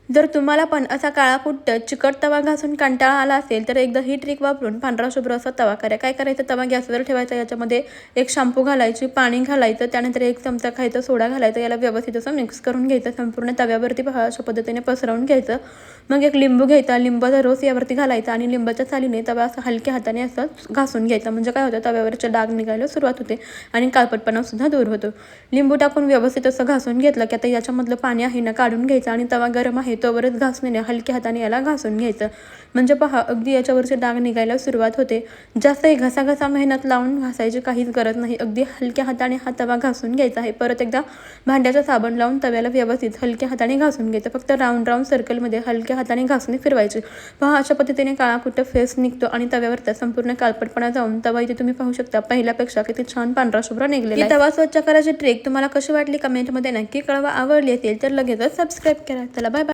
जर तुम्हाला पण असा काळाकुट्ट चिकट तवा घासून कंटाळा आला असेल तर एकदा ही ट्रिक वापरून पांढरा शुभ्र असा तवा करा. काय करायचं, तवा गॅसवर ठेवायचा, याच्यामध्ये एक शॅम्पू घालायची, पाणी घालायचं, त्यानंतर 1 चमचा खायचा सोडा घालायचा, याला व्यवस्थित असं मिक्स करून घ्यायचं, संपूर्ण तव्यावरती अशा पद्धतीने पसरवून घ्यायचं. मग एक लिंबू घ्यायचा, लिंबाचा रस यावरती घालायचा आणि लिंबाच्या सालीने तवा असं हलक्या हाताने असं घासून घ्यायचा. म्हणजे काय होतं, तव्यावरचे डाग निघायला सुरुवात होते आणि काळपटपणा सुद्धा दूर होतो. लिंबू टाकून व्यवस्थित असं घासून घेतलं की आता याच्यामधलं पाणी आहे ना काढून घ्यायचं आणि तवा गरम आहे तोवरच घासणीने हलक्या हाताने याला घासून घ्यायचं. म्हणजे पहा, अगदी याच्यावरचे डाग निघायला सुरुवात होते. जास्तही घसा मेहनत लावून घासायची काहीच गरज नाही. अगदी हलक्या हाताने हा तवा घासून घ्यायचा आहे. परत एकदा भांड्याचा साबण लावून तव्याला व्यवस्थित हलक्या हाताने घासून घ्यायचं. फक्त राऊंड सर्कलमध्ये हलक्या हाताने घासणी फिरवायची. पहा, अशा पद्धतीने काळाकुट्ट फेस निघतो आणि तव्यावरचा संपूर्ण काळपटपणा जाऊन तवा इथे तुम्ही पाहू शकता पहिल्यापेक्षा किती छान पांढरा शुभ्र निघलेला आहे. तवा स्वच्छ करायची ट्रिक तुम्हाला कशी वाटली कमेंटमध्ये नक्की कळवा. आवडली असेल तर लगेचच सबस्क्राईब करा. चला बाय बाय.